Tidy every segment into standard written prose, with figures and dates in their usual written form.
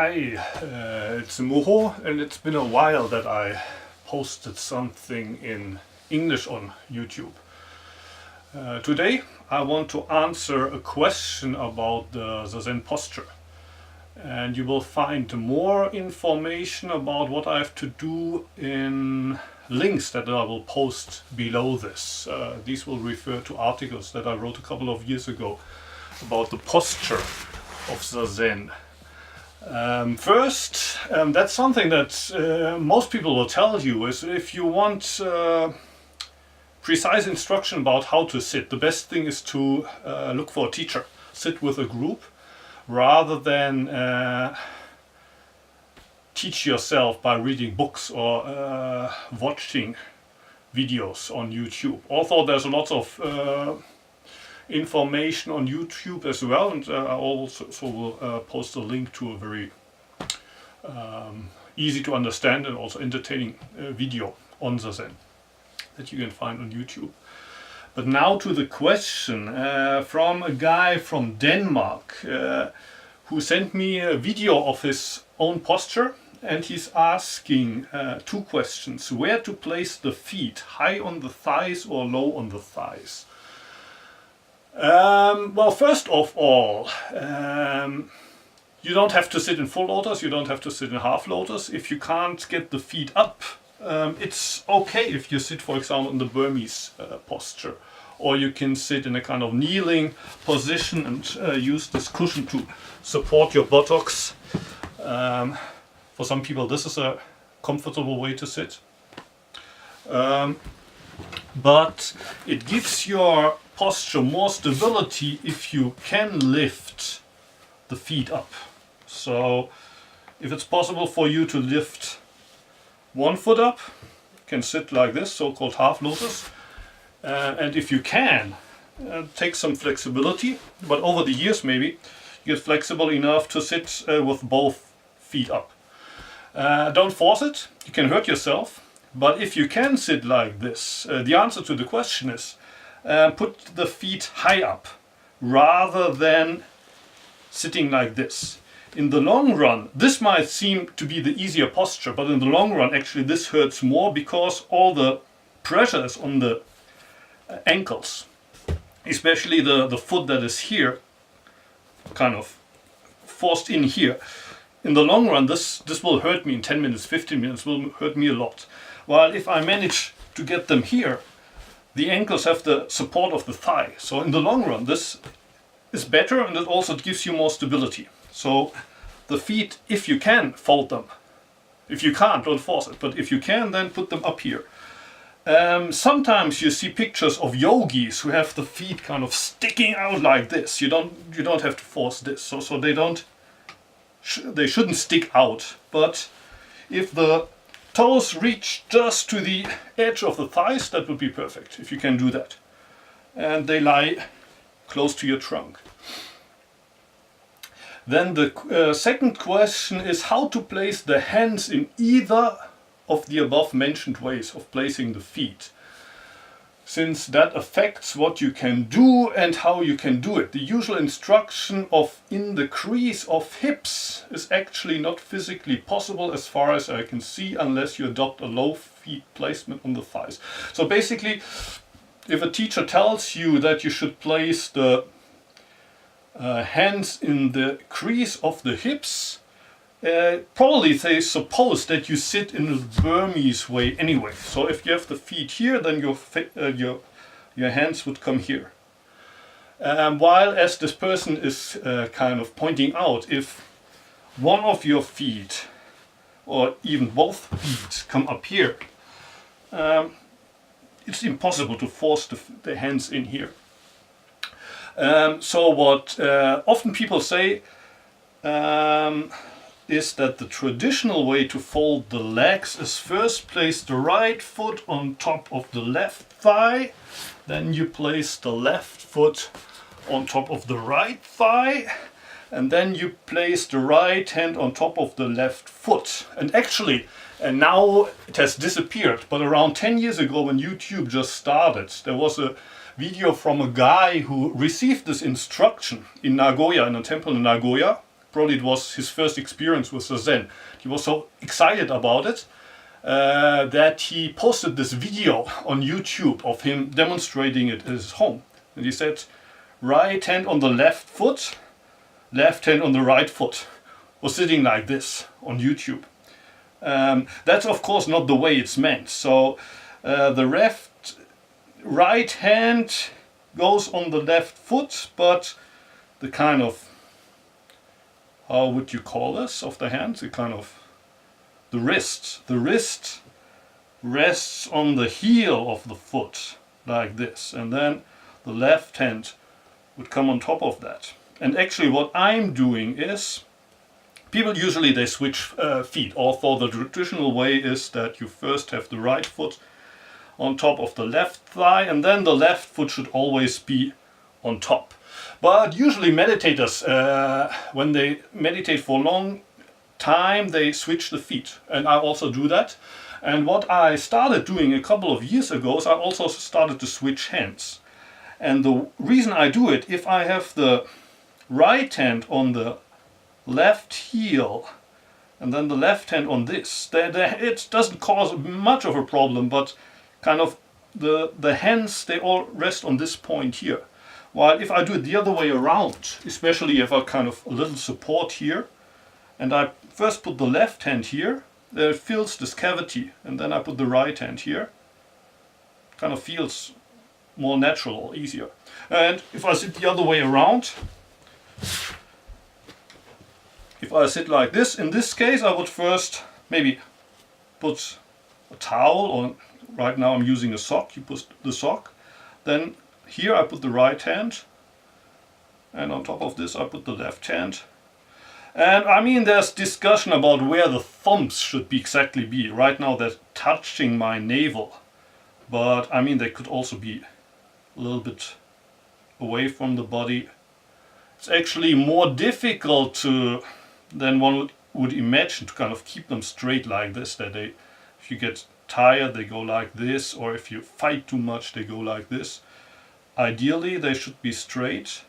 Hi, it's Muho, and it's been a while that I posted something in English on YouTube. Today I want to answer a question about the zazen posture, and you will find more information about what I have to do in links that I will post below this. These will refer to articles that I wrote a couple of years ago about the posture of zazen. First, that's something that most people will tell you is if you want precise instruction about how to sit, the best thing is to look for a teacher. Sit with a group rather than teach yourself by reading books or watching videos on YouTube. Although there's a lot of information on YouTube as well, and I also will post a link to a very easy to understand and also entertaining video on zazen that you can find on YouTube. But now to the question from a guy from Denmark who sent me a video of his own posture, and he's asking two questions: where to place the feet, high on the thighs or low on the thighs? Well, first of all, you don't have to sit in full lotus, you don't have to sit in half lotus. If you can't get the feet up, it's okay if you sit, for example, in the Burmese posture, or you can sit in a kind of kneeling position and use this cushion to support your buttocks. For some people this is a comfortable way to sit. But it gives your posture more stability if you can lift the feet up. So if it's possible for you to lift one foot up, you can sit like this, so-called half lotus. And if you can, take some flexibility, but over the years maybe you get flexible enough to sit with both feet up. Don't force it, you can hurt yourself. But if you can sit like this, the answer to the question is put the feet high up rather than sitting like this. In the long run, this might seem to be the easier posture, but in the long run actually this hurts more because all the pressure is on the ankles, especially the foot that is here, kind of forced in here. In the long run this will hurt me in 10 minutes, 15 minutes, will hurt me a lot. While if I manage to get them here, the ankles have the support of the thigh. So in the long run this is better, and it also gives you more stability. So the feet, if you can, fold them. If you can't, don't force it. But if you can, then put them up here. Sometimes you see pictures of yogis who have the feet kind of sticking out like this. You don't have to force this. So they shouldn't stick out. But if the toes reach just to the edge of the thighs, that would be perfect, if you can do that. And they lie close to your trunk. Then the second question is how to place the hands in either of the above mentioned ways of placing the feet, since that affects what you can do and how you can do it. The usual instruction of in the crease of hips is actually not physically possible as far as I can see unless you adopt a low feet placement on the thighs. So basically, if a teacher tells you that you should place the hands in the crease of the hips, probably they suppose that you sit in a Burmese way anyway. So if you have the feet here, then your hands would come here. While as this person is kind of pointing out, if one of your feet or even both feet come up here, it's impossible to force the hands in here. So what often people say is that the traditional way to fold the legs is first place the right foot on top of the left thigh, then you place the left foot on top of the right thigh, and then you place the right hand on top of the left foot. And actually, and now it has disappeared, but around 10 years ago when YouTube just started, there was a video from a guy who received this instruction in Nagoya, in a temple in Nagoya, probably it was his first experience with zazen. He was so excited about it that he posted this video on YouTube of him demonstrating it at his home. And he said, right hand on the left foot, left hand on the right foot, was sitting like this on YouTube. That's of course not the way it's meant. So the right hand goes on the left foot, but the kind of, how would you call this, of the hand? The kind of, the wrist. The wrist rests on the heel of the foot, like this. And then the left hand would come on top of that. And actually what I'm doing is, people usually they switch feet, although the traditional way is that you first have the right foot on top of the left thigh, and then the left foot should always be on top. But usually meditators, when they meditate for a long time, they switch the feet, and I also do that. And what I started doing a couple of years ago is I also started to switch hands. And the reason I do it, if I have the right hand on the left heel and then the left hand on this, it doesn't cause much of a problem, but kind of the hands, they all rest on this point here. While if I do it the other way around, especially if I kind of a little support here, and I first put the left hand here, it fills this cavity, and then I put the right hand here, kind of feels more natural or easier. And if I sit the other way around, if I sit like this, in this case I would first maybe put a towel, or right now I'm using a sock, you put the sock, then here I put the right hand, and on top of this I put the left hand. And I mean, there's discussion about where the thumbs should exactly be. Right now they're touching my navel, but I mean they could also be a little bit away from the body. It's actually more difficult than one would imagine to kind of keep them straight like this, that they, if you get tired they go like this, or if you fight too much they go like this. Ideally they should be straight.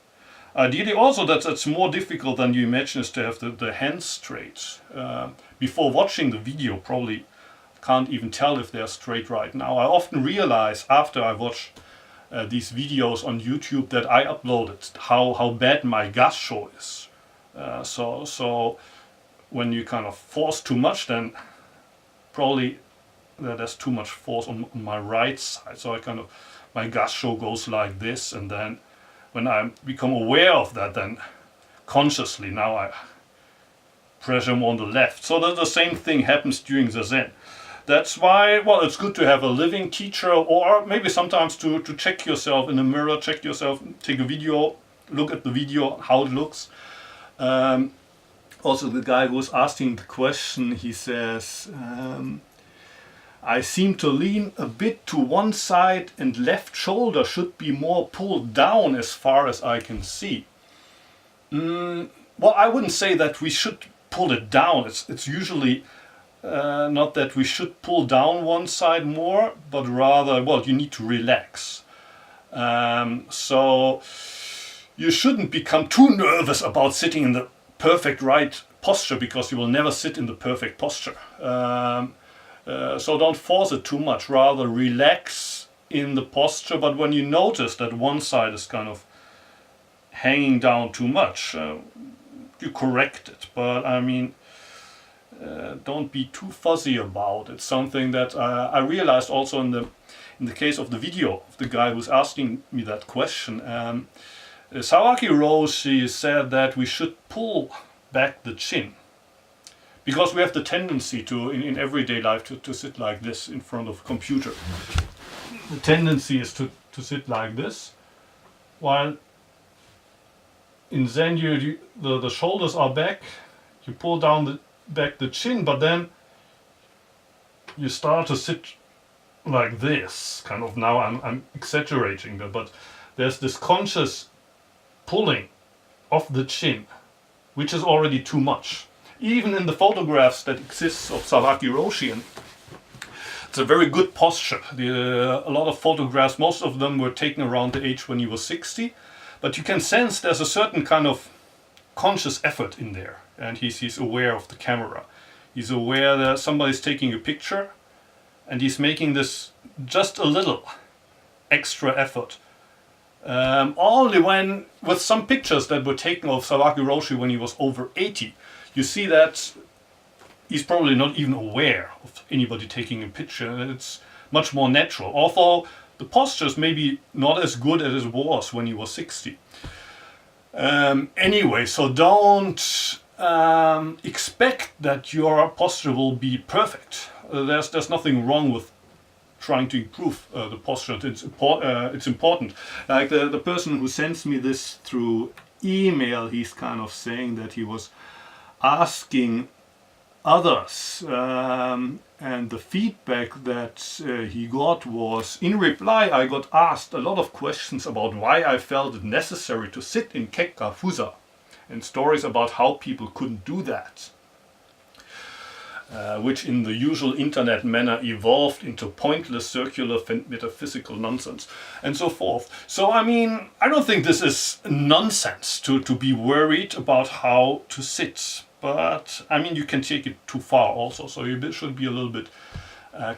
Ideally also that's more difficult than you imagine, is to have the hands straight. Before watching the video probably can't even tell if they're straight right now. I often realize after I watch these videos on YouTube that I uploaded how bad my gasho is. So when you kind of force too much, then probably there's too much force on my right side. So I kind of, my gasho goes like this, and then when I become aware of that, then consciously now I pressure more on the left. So that the same thing happens during zazen. That's why, well, it's good to have a living teacher, or maybe sometimes to check yourself in the mirror, check yourself, take a video, look at the video, how it looks. Also the guy who was asking the question, he says, I seem to lean a bit to one side and left shoulder should be more pulled down as far as I can see. Well, I wouldn't say that we should pull it down. It's usually not that we should pull down one side more, but rather, well, you need to relax. So you shouldn't become too nervous about sitting in the perfect right posture, because you will never sit in the perfect posture. So don't force it too much, rather relax in the posture. But when you notice that one side is kind of hanging down too much, you correct it. But I mean, don't be too fuzzy about it. Something that I realized also in the case of the video of the guy who's asking me that question. Sawaki Roshi said that we should pull back the chin, because we have the tendency to, in everyday life, to sit like this in front of a computer. The tendency is to sit like this, while in Zen the shoulders are back, you pull down back the chin, but then you start to sit like this. Kind of, now I'm exaggerating that, but there's this conscious pulling of the chin, which is already too much. Even in the photographs that exist of Sawaki Roshi, and it's a very good posture. A lot of photographs, most of them were taken around the age when he was 60, but you can sense there's a certain kind of conscious effort in there, and he's aware of the camera. He's aware that somebody's taking a picture, and he's making this just a little extra effort. Only when, with some pictures that were taken of Sawaki Roshi when he was over 80, you see that he's probably not even aware of anybody taking a picture. It's much more natural, although the posture is maybe not as good as it was when he was 60. Anyway, so don't expect that your posture will be perfect. There's nothing wrong with trying to improve the posture. It's important. Like the person who sends me this through email, he's kind of saying that he was asking others, and the feedback that he got was, in reply I got asked a lot of questions about why I felt it necessary to sit in Kekka Fusa, and stories about how people couldn't do that, which in the usual internet manner evolved into pointless circular metaphysical nonsense, and so forth. So I mean, I don't think this is nonsense to be worried about how to sit. But I mean, you can take it too far also, so you should be a little bit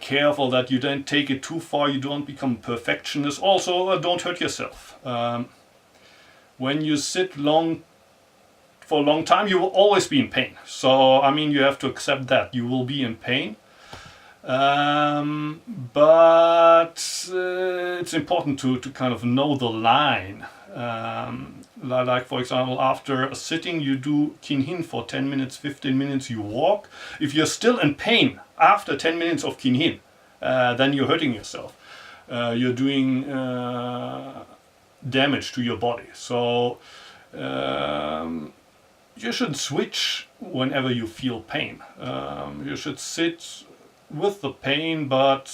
careful that you don't take it too far. You don't become a perfectionist. Also, don't hurt yourself. When you sit for a long time, you will always be in pain. So I mean, you have to accept that you will be in pain. But it's important to kind of know the line. Like for example, after a sitting you do kinhin for 10 minutes, 15 minutes, you walk. If you're still in pain after 10 minutes of kinhin, then you're hurting yourself. You're doing damage to your body. So you should switch whenever you feel pain. You should sit with the pain, but